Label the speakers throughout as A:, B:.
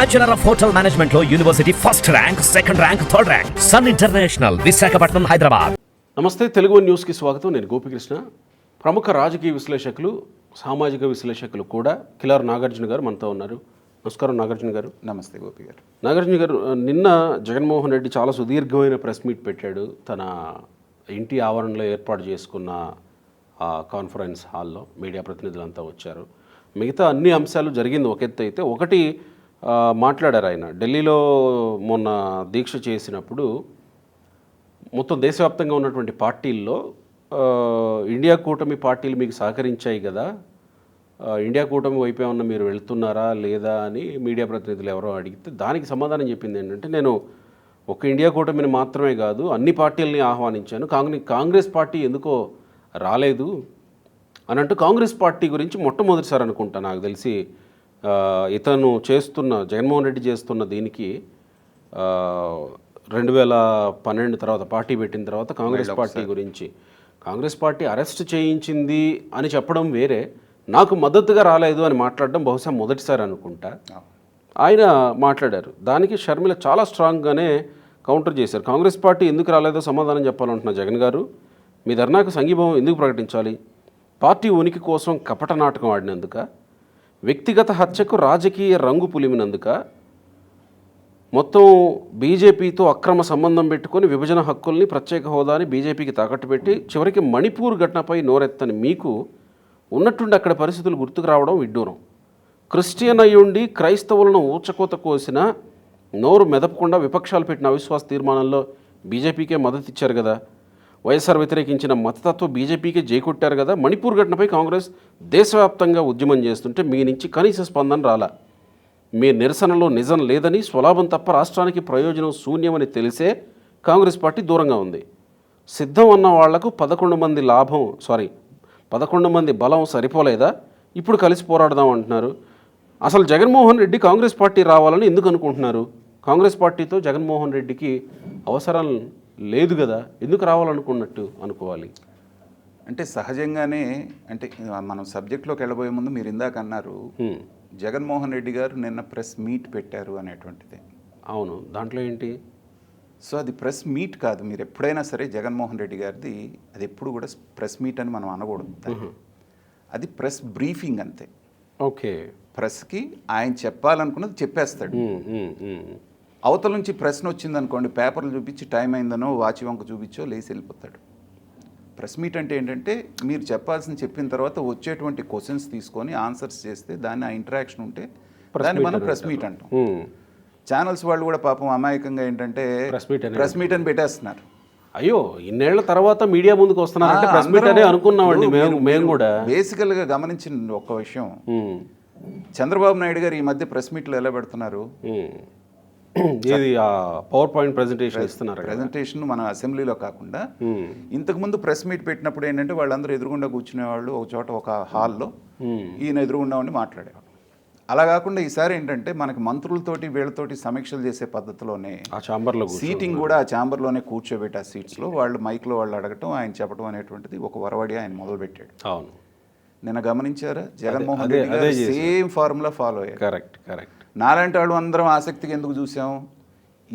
A: Bachelor of hotel management లో university first rank, second rank, third rank, sun international, Visakhapatnam, Hyderabad.
B: నమస్తే, తెలుగు న్యూస్కి స్వాగతం. నేను గోపికృష్ణ. ప్రముఖ రాజకీయ విశ్లేషకులు, సామాజిక విశ్లేషకులు కూడా కిలార్ నాగార్జున గారు మనతో ఉన్నారు. నమస్కారం నాగార్జున గారు.
C: నమస్తే గోపి గారు.
B: నాగార్జున గారు, నిన్న జగన్మోహన్ రెడ్డి చాలా సుదీర్ఘమైన ప్రెస్ మీట్ పెట్టాడు. తన ఇంటి ఆవరణలో ఏర్పాటు చేసుకున్న కాన్ఫరెన్స్ హాల్లో మీడియా ప్రతినిధులంతా వచ్చారు. మిగతా అన్ని అంశాలు జరిగింది ఒక ఎత్తు అయితే, ఒకటి మాట్లాడారు ఆయన. ఢిల్లీలో మొన్న దీక్ష చేసినప్పుడు మొత్తం దేశవ్యాప్తంగా ఉన్నటువంటి పార్టీల్లో ఇండియా కూటమి పార్టీలు మీకు సహకరించాయి కదా, ఇండియా కూటమి వైపు ఏమన్నా మీరు వెళ్తున్నారా లేదా అని మీడియా ప్రతినిధులు ఎవరో అడిగితే దానికి సమాధానం చెప్పింది ఏంటంటే, నేను ఒక ఇండియా కూటమిని మాత్రమే కాదు అన్ని పార్టీలని ఆహ్వానించాను, కాంగ్రెస్ పార్టీ ఎందుకో రాలేదు అని అంటూ కాంగ్రెస్ పార్టీ గురించి మొట్టమొదటిసారి అనుకుంటా నాకు తెలిసి ఇతను చేస్తున్న, జగన్మోహన్ రెడ్డి చేస్తున్న దీనికి 2012 తర్వాత పార్టీ పెట్టిన తర్వాత కాంగ్రెస్ పార్టీ గురించి, కాంగ్రెస్ పార్టీ అరెస్ట్ చేయించింది అని చెప్పడం వేరే, నాకు మద్దతుగా రాలేదు అని మాట్లాడడం బహుశా మొదటిసారి అనుకుంటా ఆయన మాట్లాడారు. దానికి షర్మిల చాలా స్ట్రాంగ్గానే కౌంటర్ చేశారు. కాంగ్రెస్ పార్టీ ఎందుకు రాలేదో సమాధానం చెప్పాలంటున్నా జగన్ గారు. మీ ధర్నాకు సంఘీభావం ఎందుకు ప్రకటించాలి? పార్టీ ఉనికి కోసం కపట నాటకం ఆడినందుక, వ్యక్తిగత హత్యకు రాజకీయ రంగు పులిమినందుక, మొత్తం బీజేపీతో అక్రమ సంబంధం పెట్టుకొని విభజన హక్కుల్ని, ప్రత్యేక హోదాని బీజేపీకి తాకట్టు పెట్టి చివరికి మణిపూర్ ఘటనపై నోరెత్తని మీకు ఉన్నట్టుండి అక్కడ పరిస్థితులు గుర్తుకు రావడం విడ్డూరం. క్రిస్టియన్ అయ్యుండి క్రైస్తవులను ఊచకోత కోసిన నోరు మెదపకుండా విపక్షాలు పెట్టిన అవిశ్వాస తీర్మానంలో బీజేపీకే మద్దతు ఇచ్చారు కదా, వైఎస్ఆర్ వ్యతిరేకించిన మతతత్వ బీజేపీకే జైకొట్టారు కదా, మణిపూర్ ఘటనపై కాంగ్రెస్ దేశవ్యాప్తంగా ఉద్యమం చేస్తుంటే మీ నుంచి కనీస స్పందన రాలా. మీ నిరసనలో నిజం లేదని, స్వలాభం తప్ప రాష్ట్రానికి ప్రయోజనం శూన్యమని తెలిసే కాంగ్రెస్ పార్టీ దూరంగా ఉంది. సిద్ధం అన్న వాళ్లకు 11 మంది బలం సరిపోలేదా? ఇప్పుడు కలిసి పోరాడదాం అంటున్నారు. అసలు జగన్మోహన్ రెడ్డి కాంగ్రెస్ పార్టీ రావాలని ఎందుకు అనుకుంటున్నారు? కాంగ్రెస్ పార్టీతో జగన్మోహన్ రెడ్డికి అవసరం లేదు కదా, ఎందుకు రావాలనుకున్నట్టు అనుకోవాలి?
C: అంటే సహజంగానే, అంటే మనం సబ్జెక్ట్లోకి వెళ్ళబోయే ముందు మీరు ఇందాక అన్నారు జగన్మోహన్ రెడ్డి గారు నిన్న ప్రెస్ మీట్ పెట్టారు అనేటువంటిది.
B: అవును, దాంట్లో ఏంటి?
C: సో అది ప్రెస్ మీట్ కాదు. మీరు ఎప్పుడైనా సరే జగన్మోహన్ రెడ్డి గారిది అది ఎప్పుడు కూడా ప్రెస్ మీట్ అని మనం అనకూడదు. అది ప్రెస్ బ్రీఫింగ్ అంతే.
B: ఓకే,
C: ప్రెస్కి ఆయన చెప్పాలనుకున్నది చెప్పేస్తాడు. అవతల నుంచి ప్రశ్న వచ్చిందనుకోండి, పేపర్లు చూపించి టైం అయిందనో వాచి వంక చూపించో లేచి వెళ్ళిపోతాడు. ప్రెస్ మీట్ అంటే ఏంటంటే మీరు చెప్పాల్సింది చెప్పిన తర్వాత వచ్చేటువంటి క్వశ్చన్స్ తీసుకొని ఆన్సర్స్ చేస్తే దాన్ని ఆ ఇంటరాక్షన్ ఉంటే దాన్ని మనం ప్రెస్ మీట్ అంటాం. ఛానల్స్ వాళ్ళు కూడా పాపం అమాయకంగా ఏంటంటే ప్రెస్ మీట్ అని పెట్టేస్తున్నారు.
B: అయ్యో, ఇన్నేళ్ల తర్వాత మీడియా ముందుకు వస్తున్నారంటే ప్రెస్ మీట్ అనే అనుకున్నామండి మేము కూడా.
C: బేసికల్గా గమనించిన ఒక విషయం, చంద్రబాబు నాయుడు గారు ఈ మధ్య ప్రెస్ మీట్లు ఎలా పెడుతున్నారు?
B: ఇది పవర్ పాయింట్ ప్రెజెంటేషన్
C: మన అసెంబ్లీలో కాకుండా ఇంతకుముందు ప్రెస్ మీట్ పెట్టినప్పుడు ఏంటంటే వాళ్ళందరూ ఎదురుగుండా కూర్చునేవాళ్ళు, ఒక చోట ఒక హాల్లో ఈయన ఎదురుగుండా ఉండి మాట్లాడేవాళ్ళు. అలా కాకుండా ఈసారి ఏంటంటే మనకి మంత్రులతోటి వీళ్ళతోటి సమీక్షలు చేసే పద్ధతిలోనే
B: ఆ ఛాంబర్లో
C: సీటింగ్ కూడా ఆ ఛాంబర్లోనే కూర్చోబెట్టి ఆ సీట్స్లో వాళ్ళు మైక్లో వాళ్ళు అడగటం, ఆయన చెప్పడం అనేటువంటిది ఒక వరవడి ఆయన మొదలుపెట్టాడు.
B: అవును,
C: నిన్న గమనించారా? జగన్మోహన్ రెడ్డి గారు సేమ్ ఫార్ములా ఫాలో అయ్యారు.
B: కరెక్ట్.
C: నాలాంటి వాళ్ళు అందరం ఆసక్తిగా ఎందుకు చూసాం?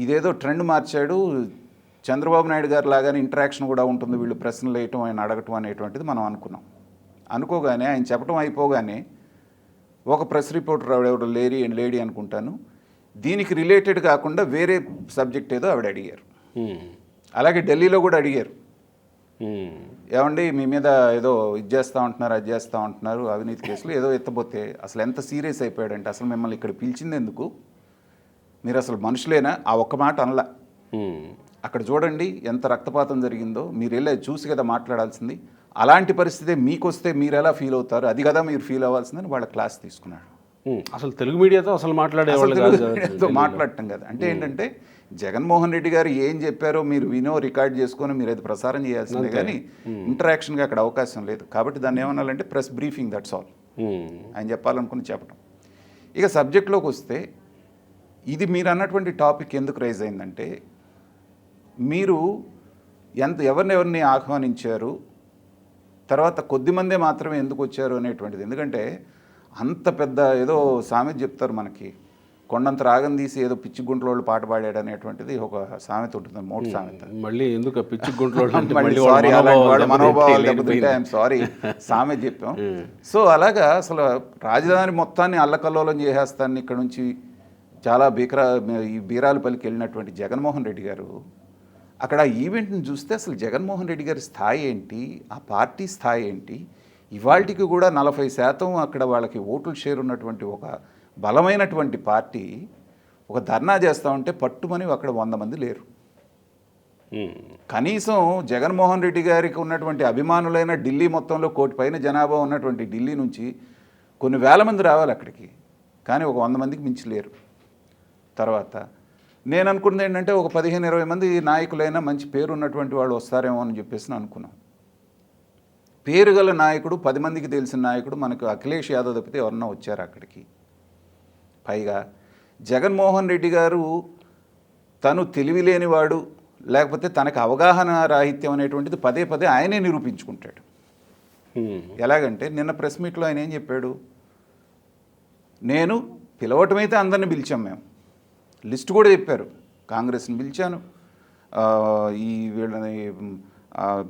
C: ఇదేదో ట్రెండ్ మార్చాడు, చంద్రబాబు నాయుడు గారు లాగానే ఇంటరాక్షన్ కూడా ఉంటుంది, వీళ్ళు ప్రశ్నలు వేయటం, ఆయన అడగటం అనేటువంటిది మనం అనుకోగానే ఆయన చెప్పడం అయిపోగానే ఒక ప్రెస్ రిపోర్టర్ ఎవరు లేడీ అనుకుంటాను, దీనికి రిలేటెడ్ కాకుండా వేరే సబ్జెక్ట్ ఏదో ఆవిడ అడిగారు. అలాగే ఢిల్లీలో కూడా అడిగారు, ఏమండి మీ మీద ఏదో ఇది చేస్తూ ఉంటున్నారు, అది చేస్తూ ఉంటున్నారు, అవినీతి కేసులు ఏదో ఎత్తపోతే అసలు ఎంత సీరియస్ అయిపోయాడంటే, అసలు మిమ్మల్ని ఇక్కడ పిలిచింది ఎందుకు, మీరు అసలు మనుషులేనా? ఆ ఒక్క మాట అనలా. అక్కడ చూడండి ఎంత రక్తపాతం జరిగిందో, మీరు వెళ్ళి చూసి కదా మాట్లాడాల్సింది, అలాంటి పరిస్థితి మీకు వస్తే మీరు ఎలా ఫీల్ అవుతారు, అది కదా మీరు ఫీల్ అవ్వాల్సిందని వాళ్ళ క్లాస్ తీసుకున్నాడు.
B: అసలు తెలుగు మీడియాతో అసలు
C: మాట్లాడటం కదా. అంటే ఏంటంటే జగన్మోహన్ రెడ్డి గారు ఏం చెప్పారో మీరు రికార్డ్ చేసుకొని మీరు అది ప్రసారం చేయాల్సిందే, కానీ ఇంటరాక్షన్గా అక్కడ అవకాశం లేదు. కాబట్టి దాన్ని ఏమనాలంటే ప్రెస్ బ్రీఫింగ్, దట్స్ ఆల్. ఆయన చెప్పాలనుకుని చెప్పడం. ఇక సబ్జెక్ట్లోకి వస్తే, ఇది మీరు అన్నటువంటి టాపిక్ ఎందుకు రైజ్ అయిందంటే, మీరు ఎవరిని ఆహ్వానించారు, తర్వాత కొద్దిమందే మాత్రమే ఎందుకు వచ్చారు అనేటువంటిది. ఎందుకంటే అంత పెద్ద ఏదో సామెత చెప్తారు మనకి, కొండంత రాగం తీసి ఏదో పిచ్చి గుంట్లోళ్ళు పాట పాడాడు అనేటువంటిది ఒక సామెత ఉంటుంది, మోటు సామెత.
B: మళ్ళీ ఎందుకు పిచ్చి గుంట్లో
C: సారీ, అలాంటి వాళ్ళ మనోభావాలు దెబ్బతింటే ఐఎమ్ సారీ సామెత చెప్పాం. సో అలాగా అసలు రాజధాని మొత్తాన్ని అల్లకల్లోలం చేసేస్తాను ఇక్కడ నుంచి చాలా ఈ బీరాలపల్లికి వెళ్ళినటువంటి జగన్మోహన్ రెడ్డి గారు అక్కడ ఆ ఈవెంట్ని చూస్తే అసలు జగన్మోహన్ రెడ్డి గారి స్థాయి ఏంటి, ఆ పార్టీ స్థాయి ఏంటి, ఇవాళకి కూడా 40% అక్కడ వాళ్ళకి ఓట్ల షేర్ ఉన్నటువంటి ఒక బలమైనటువంటి పార్టీ ఒక ధర్నా చేస్తూ ఉంటే పట్టుమని అక్కడ 100 మంది లేరు. కనీసం జగన్మోహన్ రెడ్డి గారికి ఉన్నటువంటి అభిమానులైన ఢిల్లీ మొత్తంలో 1 కోటి పైన జనాభా ఉన్నటువంటి ఢిల్లీ నుంచి కొన్ని వేల మంది రావాలి అక్కడికి, కానీ ఒక 100 మందికి మించి లేరు. తర్వాత నేను అనుకున్నది ఏంటంటే ఒక 15-20 మంది నాయకులైనా మంచి పేరు ఉన్నటువంటి వాళ్ళు వస్తారేమో అని చెప్పేసి అనుకున్నాం. పేరు గల నాయకుడు 10 మందికి తెలిసిన నాయకుడు మనకు అఖిలేష్ యాదవ్ తప్పితే ఎవరన్నా వచ్చారు అక్కడికి. పైగా జగన్మోహన్ రెడ్డి గారు తను తెలివి లేనివాడు లేకపోతే తనకు అవగాహన రాహిత్యం అనేటువంటిది పదే పదే ఆయనే నిరూపించుకుంటాడు. ఎలాగంటే నిన్న ప్రెస్ మీట్లో ఆయన ఏం చెప్పాడు, నేను పిలవటమైతే అందరిని పిలిచాం, మేము లిస్ట్ కూడా చెప్పారు, కాంగ్రెస్ని పిలిచాను, ఈ వీళ్ళని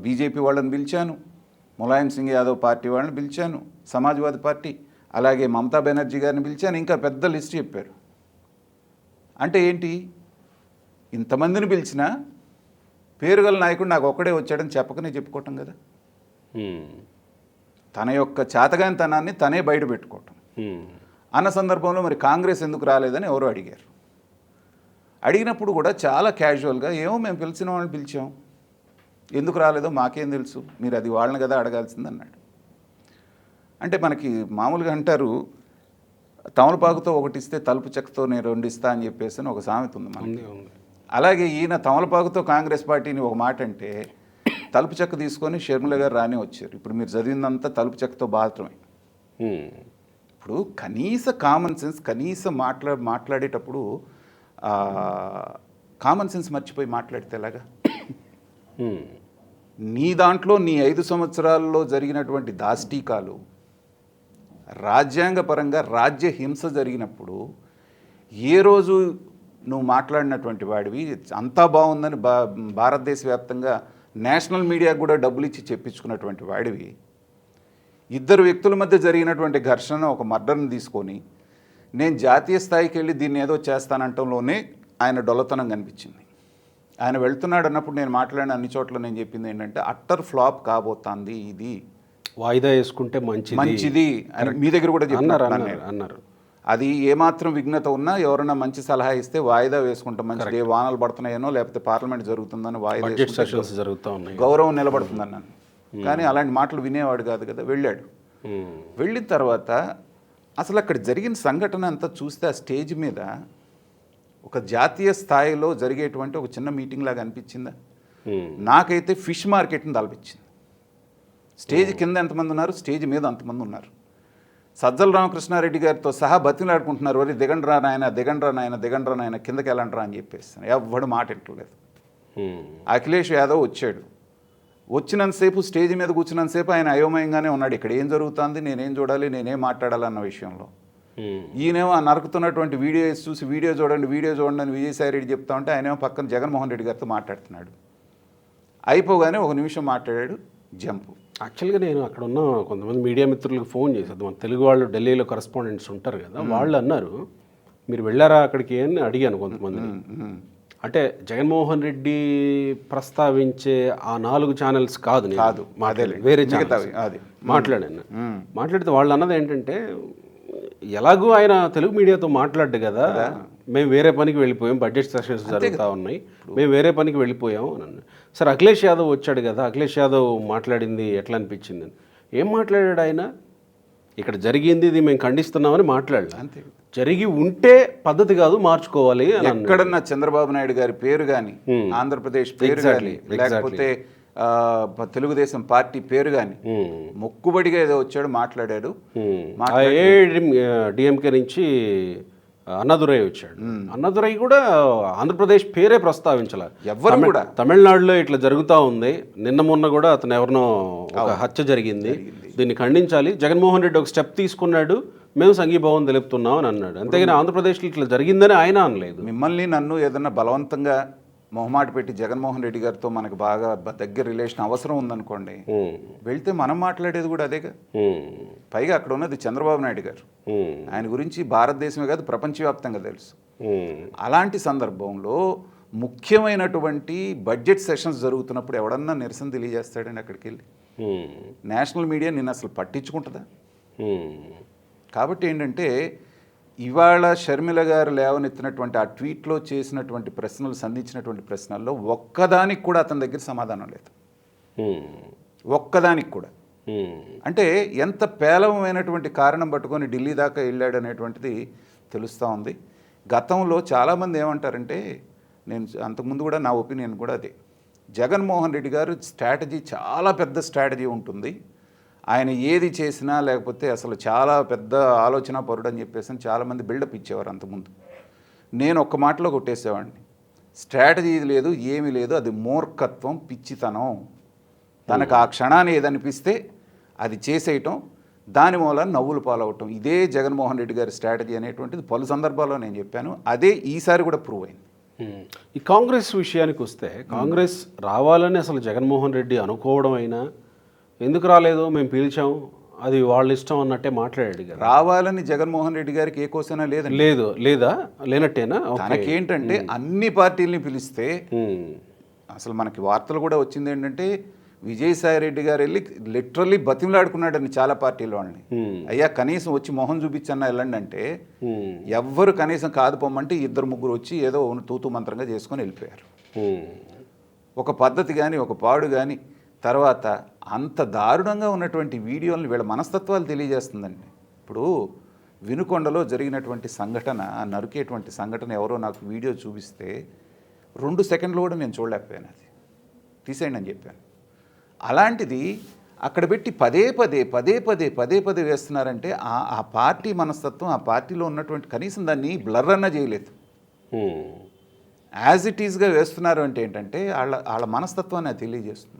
C: బీజేపీ వాళ్ళని పిలిచాను, ములాయం సింగ్ యాదవ్ పార్టీ వాళ్ళని పిలిచాను, సమాజ్వాదీ పార్టీ, అలాగే మమతా బెనర్జీ గారిని పిలిచాను, ఇంకా పెద్ద లిస్ట్ చెప్పారు. అంటే ఏంటి, ఇంతమందిని పిలిచినా పేరుగల నాయకుడు నాకు ఒక్కడే వచ్చాడని చెప్పకనే చెప్పుకోవటం కదా, తన యొక్క చేతగానితనాన్ని తనే బయట పెట్టుకోవటం. అన్న సందర్భంలో మరి కాంగ్రెస్ ఎందుకు రాలేదని ఎవరో అడిగారు. అడిగినప్పుడు కూడా చాలా క్యాజువల్గా ఏమో మేము పిలిచిన వాళ్ళని పిలిచాం, ఎందుకు రాలేదో మాకేం తెలుసు, మీరు అది వాళ్ళని కదా అడగాల్సింది అన్నాడు. అంటే మనకి మామూలుగా అంటారు, తమలపాకుతో ఒకటి ఇస్తే తలుపు చెక్కతో నేను 2 ఇస్తా అని చెప్పేసి ఒక సామెత ఉంది మనకి. అలాగే ఈయన తమలపాకుతో కాంగ్రెస్ పార్టీని ఒక మాట అంటే తలుపు చెక్క తీసుకొని షర్మిల గారు రానే వచ్చారు. ఇప్పుడు మీరు చదివిందంతా తలుపు చెక్కతో మాత్రమే. ఇప్పుడు కనీస కామన్ సెన్స్, కనీసం మాట్లాడేటప్పుడు కామన్ సెన్స్ మర్చిపోయి మాట్లాడితే ఎలాగా? నీ దాంట్లో నీ 5 సంవత్సరాల్లో జరిగినటువంటి దాష్టీకాలు, రాజ్యాంగపరంగా రాజ్య హింస జరిగినప్పుడు ఏ రోజు నువ్వు మాట్లాడినటువంటి వాడివి, అంతా బాగుందని భారతదేశ వ్యాప్తంగా నేషనల్ మీడియాకు కూడా డబ్బులు ఇచ్చి చెప్పించుకున్నటువంటి వాడివి, 2 వ్యక్తుల మధ్య జరిగినటువంటి ఘర్షణ, ఒక మర్డర్ని తీసుకొని నేను జాతీయ స్థాయికి వెళ్ళి దీన్ని ఏదో చేస్తానంటంలోనే ఆయన డొల్లతనం కనిపించింది. ఆయన వెళ్తున్నాడు అన్నప్పుడు నేను మాట్లాడిన అన్ని చోట్ల నేను చెప్పింది ఏంటంటే అట్టర్ ఫ్లాప్ కాబోతుంది, ఇది
B: వాయిదా వేసుకుంటే మంచిది
C: అని మీ దగ్గర కూడా
B: అన్నారు.
C: అది ఏమాత్రం విఘ్నత ఉన్నా ఎవరైనా మంచి సలహా ఇస్తే వాయిదా వేసుకుంటాం, మంచిది, వానలు పడుతున్నాయనో లేకపోతే పార్లమెంట్ జరుగుతుందని వాయిదా
B: జరుగుతూ ఉన్నాయి,
C: గౌరవం నిలబడుతుందన్నాను. కానీ అలాంటి మాటలు వినేవాడు కాదు కదా. వెళ్ళాడు. వెళ్ళిన తర్వాత అసలు అక్కడ జరిగిన సంఘటన అంతా చూస్తే ఆ స్టేజ్ మీద ఒక జాతీయ స్థాయిలో జరిగేటువంటి ఒక చిన్న మీటింగ్ లాగా అనిపించిందా? నాకైతే ఫిష్ మార్కెట్ని తలపించింది. స్టేజ్ కింద ఎంతమంది ఉన్నారు, స్టేజ్ మీద అంతమంది ఉన్నారు. సజ్జల రామకృష్ణారెడ్డి గారితో సహా బతిలాడుకుంటున్నారు, వరి దిగండ్రా నాయన, దిగండ్రా నాయన, దిగండ్రా నాయన, కిందకి వెళ్ళండ్రా అని చెప్పేసి. ఎవ్వడు మాట వింటలేదు. అఖిలేష్ యాదవ్ వచ్చాడు. వచ్చినంతసేపు స్టేజ్ మీద కూర్చున్నంతసేపు ఆయన అయోమయంగానే ఉన్నాడు, ఇక్కడ ఏం జరుగుతుంది, నేనేం చూడాలి, నేనేం మాట్లాడాలన్న విషయంలో. ఈయనేమో ఆ నరుకుతున్నటువంటి వీడియోస్ చూసి వీడియో చూడండి అని విజయసాయి రెడ్డి చెప్తా ఉంటే ఆయనేమో పక్కన జగన్మోహన్ రెడ్డి గారితో మాట్లాడుతున్నాడు. అయిపోగానే 1 నిమిషం మాట్లాడాడు, జంపు.
B: యాక్చువల్గా నేను అక్కడ ఉన్న కొంతమంది మీడియా మిత్రులకు ఫోన్ చేసేది, మన తెలుగు వాళ్ళు ఢిల్లీలో కరెస్పాండెంట్స్ ఉంటారు కదా, వాళ్ళు అన్నారు మీరు వెళ్ళారా అక్కడికి అని అడిగాను కొంతమందిని. అంటే జగన్మోహన్ రెడ్డి ప్రస్తావించే ఆ 4 ఛానల్స్ కాదు వేరే మాట్లాడాను. మాట్లాడితే వాళ్ళు అన్నది ఏంటంటే, ఎలాగూ ఆయన తెలుగు మీడియాతో మాట్లాడ్డు కదా, మేము వేరే పనికి వెళ్ళిపోయాం, బడ్జెట్ సెషన్స్ జరుగుతూ ఉన్నాయి, మేము వేరే పనికి వెళ్ళిపోయాం అని అన్నాడు. సరే అఖిలేష్ యాదవ్ వచ్చాడు కదా, అఖిలేష్ యాదవ్ మాట్లాడింది ఎట్లా అనిపించింది? ఏం మాట్లాడాడు ఆయన? ఇక్కడ జరిగింది ఇది మేము ఖండిస్తున్నామని మాట్లాడలే, అంతే. జరిగి ఉంటే పద్ధతి కాదు, మార్చుకోవాలి.
C: ఎక్కడన్నా చంద్రబాబు నాయుడు గారి పేరు కానీ, ఆంధ్రప్రదేశ్ పేరు కానీ, లేకపోతే తెలుగుదేశం పార్టీ పేరు కానీ మొక్కుబడిగా ఏదో వచ్చాడు, మాట్లాడాడు.
B: డిఎంకే నుంచి అన్నదురై వచ్చాడు. అన్నదురై కూడా ఆంధ్రప్రదేశ్ పేరే ప్రస్తావించాల.
C: ఎవరు కూడా
B: తమిళనాడులో ఇట్లా జరుగుతూ ఉంది, నిన్న మొన్న కూడా అతను ఎవరినో ఒక హత్య జరిగింది, దీన్ని ఖండించాలి, జగన్మోహన్ రెడ్డి ఒక స్టెప్ తీసుకున్నాడు, మేము సంఘీభావం తెలుపుతున్నాం అని అన్నాడు. అంతేగాని ఆంధ్రప్రదేశ్లో ఇట్లా జరిగిందని ఆయన అనలేదు.
C: మిమ్మల్ని నన్ను ఏదన్నా బలవంతంగా మొహమాట పెట్టి జగన్మోహన్ రెడ్డి గారితో మనకు బాగా దగ్గర రిలేషన్ అవసరం ఉందనుకోండి, వెళ్తే మనం మాట్లాడేది కూడా అదేగా. పైగా అక్కడ ఉన్నది చంద్రబాబు నాయుడు గారు. ఆయన గురించి భారతదేశమే కాదు ప్రపంచవ్యాప్తంగా తెలుసు. అలాంటి సందర్భంలో ముఖ్యమైనటువంటి బడ్జెట్ సెషన్స్ జరుగుతున్నప్పుడు ఎవడన్నా నిరసన తెలియజేస్తాడండి అక్కడికి వెళ్ళి? నేషనల్ మీడియా నిన్ను అసలు పట్టించుకుంటుందా? కాబట్టి ఏంటంటే ఇవాళ షర్మిల గారు లేవనెత్తినటువంటి ఆ ట్వీట్లో చేసినటువంటి ప్రశ్నలు, సంధించినటువంటి ప్రశ్నల్లో ఒక్కదానికి కూడా అతని దగ్గర సమాధానం లేదు. ఒక్కదానికి కూడా. అంటే ఎంత పేలవమైనటువంటి కారణం పట్టుకొని ఢిల్లీ దాకా వెళ్ళాడు అనేటువంటిది తెలుస్తూ ఉంది. గతంలో చాలామంది ఏమంటారంటే, నేను అంతకుముందు కూడా నా ఒపీనియన్ కూడా అదే, జగన్మోహన్ రెడ్డి గారు స్ట్రాటజీ చాలా పెద్ద స్ట్రాటజీ ఉంటుంది, ఆయన ఏది చేసినా లేకపోతే అసలు చాలా పెద్ద ఆలోచన పరుడు అని చెప్పేసి చాలామంది బిల్డప్ ఇచ్చేవారు అంతకుముందు. నేను ఒక్క మాటలో కొట్టేసేవాడిని, స్ట్రాటజీ లేదు, ఏమీ లేదు, అది మూర్ఖత్వం, పిచ్చితనం. తనకు ఆ క్షణాన్ని ఏదనిపిస్తే అది చేసేయటం, దాని మూలన నవ్వులు పాలవటం, ఇదే జగన్మోహన్ రెడ్డి గారి స్ట్రాటజీ అనేటువంటిది పలు సందర్భాల్లో నేను చెప్పాను. అదే ఈసారి కూడా ప్రూవ్ అయింది.
B: ఈ కాంగ్రెస్ విషయానికి వస్తే, కాంగ్రెస్ రావాలని అసలు జగన్మోహన్ రెడ్డి అనుకోవడం అయినా, ఎందుకు రాలేదు మేము పిలిచాం అది వాళ్ళ ఇష్టం అన్నట్టే మాట్లాడాడు కదా.
C: రావాలని జగన్మోహన్ రెడ్డి గారికి ఏ కోసైనా
B: లేదా లేనట్టేనా?
C: తనకేంటంటే అన్ని పార్టీలని పిలిస్తే, అసలు మనకి వార్తలు కూడా వచ్చింది ఏంటంటే విజయసాయి రెడ్డి గారు వెళ్ళి లిటరల్లీ బతిమలాడుకున్నాడని చాలా పార్టీల వాళ్ళని, అయ్యా కనీసం వచ్చి మొహం చూపించన్నా వెళ్ళండి అంటే ఎవ్వరు కనీసం కాదు పొమ్మంటే 2-3 వచ్చి ఏదో తూతూ మంత్రంగా చేసుకొని వెళ్ళిపోయారు. ఒక పద్ధతి కానీ ఒక పాడు కానీ. తర్వాత అంత దారుణంగా ఉన్నటువంటి వీడియోలను వీళ్ళ మనస్తత్వాలు తెలియజేస్తుందండి. ఇప్పుడు వినుకొండలో జరిగినటువంటి సంఘటన, నరికేటువంటి సంఘటన ఎవరో నాకు వీడియో చూపిస్తే 2 సెకండ్లు కూడా నేను చూడలేకపోయాను. అది తీసేయండి అని చెప్పాను. అలాంటిది అక్కడ పెట్టి పదే పదే వేస్తున్నారంటే ఆ పార్టీ మనస్తత్వం, ఆ పార్టీలో ఉన్నటువంటి కనీసం దాన్ని బ్లర్ అన్నా చేయలేదు. యాజ్ ఇట్ ఈస్గా వేస్తున్నారు అంటే ఏంటంటే వాళ్ళ మనస్తత్వాన్ని అది తెలియజేస్తుంది.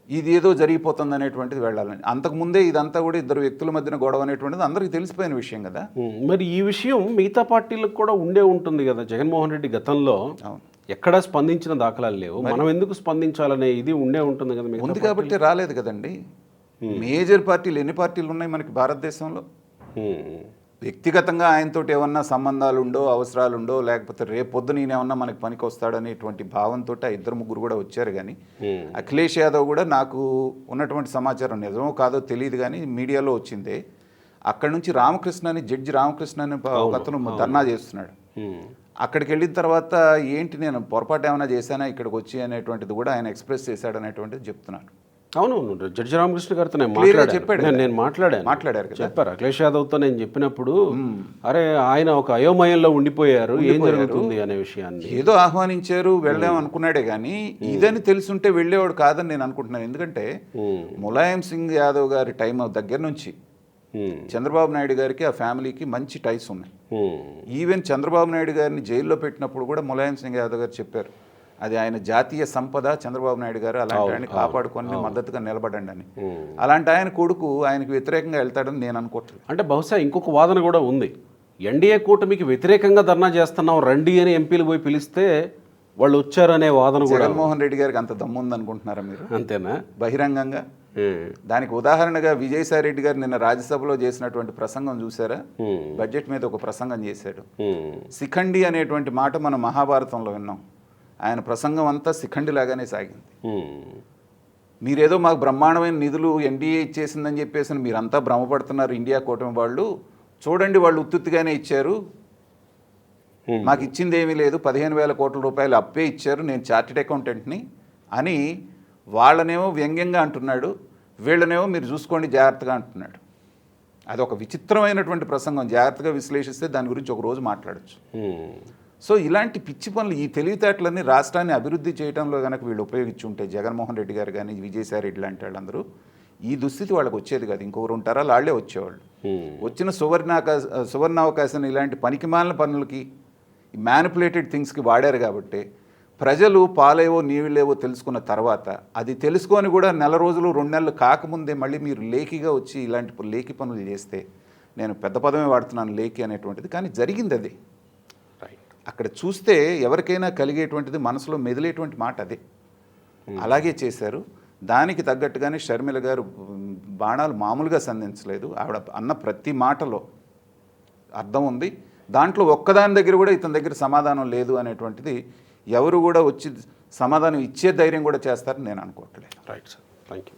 C: ఇది ఏదో జరిగిపోతుంది అనేటువంటిది వెళ్ళాలని. అంతకుముందే ఇదంతా కూడా 2 వ్యక్తుల మధ్యన గొడవ అనేటువంటిది అందరికీ తెలిసిపోయిన విషయం కదా.
B: మరి ఈ విషయం మిగతా పార్టీలకు కూడా ఉండే ఉంటుంది కదా. జగన్మోహన్ రెడ్డి గతంలో ఎక్కడా స్పందించిన దాఖలాలు లేవు, మనం ఎందుకు స్పందించాలనే ఇది ఉండే ఉంటుంది కదా.
C: ఉంది కాబట్టి రాలేదు కదండి. మేజర్ పార్టీలు ఎన్ని పార్టీలు ఉన్నాయి మనకి భారతదేశంలో? వ్యక్తిగతంగా ఆయనతోటి ఏమన్నా సంబంధాలు ఉండో, అవసరాలు ఉండో, లేకపోతే రేపొద్దు నేనేమన్నా మనకి పనికి వస్తాడనేటువంటి భావంతో 2-3 కూడా వచ్చారు. కానీ అఖిలేష్ యాదవ్ కూడా నాకు ఉన్నటువంటి సమాచారం నిజమో కాదో తెలియదు కానీ మీడియాలో వచ్చిందే, అక్కడి నుంచి రామకృష్ణని, జడ్జి రామకృష్ణని అతను ధర్నా చేస్తున్నాడు. అక్కడికి వెళ్ళిన తర్వాత ఏంటి నేను పొరపాటు ఏమైనా చేశానా ఇక్కడికి వచ్చి అనేటువంటిది కూడా ఆయన ఎక్స్ప్రెస్ చేశాడు అనేటువంటిది చెప్తున్నాడు.
B: అవును, జడ్జి రామకృష్ణ గారితో నేను మాట్లాడారు చెప్పారు. అఖిలేష్ యాదవ్తో నేను చెప్పినప్పుడు అరే ఆయన ఒక అయోమయంలో ఉండిపోయారు, ఏం జరుగుతుంది అనే విషయాన్ని
C: ఏదో ఆహ్వానించారు, వెళ్దాం అనుకున్నాడే కానీ ఇదని తెలుసుంటే వెళ్ళేవాడు కాదని నేను అనుకుంటున్నాను. ఎందుకంటే ములాయం సింగ్ యాదవ్ గారి టైం దగ్గర నుంచి చంద్రబాబు నాయుడు గారికి ఆ ఫ్యామిలీకి మంచి టైస్ ఉన్నాయి. ఈవెన్ చంద్రబాబు నాయుడు గారిని జైల్లో పెట్టినప్పుడు కూడా ములాయం సింగ్ యాదవ్ గారు చెప్పారు, అది ఆయన జాతీయ సంపద, చంద్రబాబు నాయుడు గారు అలాంటి ఆయన కాపాడుకొని మద్దతుగా నిలబడండి అని. అలాంటి ఆయన కొడుకు ఆయనకు వ్యతిరేకంగా వెళ్తాడని నేను అనుకోవట్లేదు.
B: అంటే బహుశా ఇంకొక వాదన కూడా ఉంది, ఎన్డీఏ కూటమికి వ్యతిరేకంగా ధర్నా చేస్తున్నాం రండి అని ఎంపీలు పోయి పిలిస్తే వాళ్ళు వచ్చారనే వాదన కూడా.
C: జగన్మోహన్ రెడ్డి గారికి అంత దమ్ము ఉందనుకుంటున్నారా మీరు?
B: అంతేనా?
C: బహిరంగంగా దానికి ఉదాహరణగా విజయసాయి రెడ్డి గారు నిన్న రాజ్యసభలో చేసినటువంటి ప్రసంగం చూసారా? బడ్జెట్ మీద ఒక ప్రసంగం చేశాడు. శిఖండి అనేటువంటి మాట మనం మహాభారతంలో విన్నాం. ఆయన ప్రసంగం అంతా శిఖండి లాగానే సాగింది. మీరేదో మాకు బ్రహ్మాండమైన నిధులు ఎన్డీఏ ఇచ్చేసిందని చెప్పేసి మీరంతా భ్రమపడుతున్నారు ఇండియా కూటమి వాళ్ళు, చూడండి వాళ్ళు ఉత్తుత్తిగానే ఇచ్చారు, మాకు ఇచ్చింది ఏమీ లేదు, 15,000 కోట్ల రూపాయలు అప్పే ఇచ్చారు, నేను చార్టెడ్ అకౌంటెంట్ని అని వాళ్ళనేమో వ్యంగ్యంగా అంటున్నాడు, వీళ్ళనేమో మీరు చూసుకోండి జాగ్రత్తగా అంటున్నాడు. అది ఒక విచిత్రమైనటువంటి ప్రసంగం. జాగ్రత్తగా విశ్లేషిస్తే దాని గురించి ఒక రోజు మాట్లాడచ్చు. సో ఇలాంటి పిచ్చి పనులు, ఈ తెలివితేటలన్నీ రాష్ట్రాన్ని అభివృద్ధి చేయడంలో కనుక వీళ్ళు ఉపయోగించి ఉంటే, జగన్మోహన్ రెడ్డి గారు కానీ విజయసాయి రెడ్డి లాంటి వాళ్ళందరూ, ఈ దుస్థితి వాళ్ళకి వచ్చేది కాదు. ఇంకొకరు ఉంటారా, వాళ్ళే వచ్చేవాళ్ళు. వచ్చిన సువర్ణావకాశాన్ని ఇలాంటి పనికిమాలిన పనులకి, మ్యానిపులేటెడ్ థింగ్స్కి వాడారు. కాబట్టి ప్రజలు పాలేవో నీళ్ళేవో తెలుసుకున్న తర్వాత, అది తెలుసుకొని కూడా 4 రోజులు 2 నెలలు కాకముందే మళ్ళీ మీరు లేఖిగా వచ్చి ఇలాంటి లేఖి పనులు చేస్తే నేను పెద్ద పదమే వాడుతున్నాను లేఖి అనేటువంటిది, కానీ జరిగింది అది.
B: రైట్.
C: అక్కడ చూస్తే ఎవరికైనా కలిగేటువంటిది, మనసులో మెదిలేటువంటి మాట అదే. అలాగే చేశారు. దానికి తగ్గట్టుగానే షర్మిల గారు బాణాలు మామూలుగా సంధించలేదు. ఆవిడ అన్న ప్రతి మాటలో అర్థం ఉంది. దాంట్లో ఒక్కదాని దగ్గర కూడా ఇతని దగ్గర సమాధానం లేదు అనేటువంటిది ఎవరు కూడా వచ్చి సమాధానం ఇచ్చే ధైర్యం కూడా చేస్తారని నేను అనుకోవట్లేదు.
B: Right sir, thank you.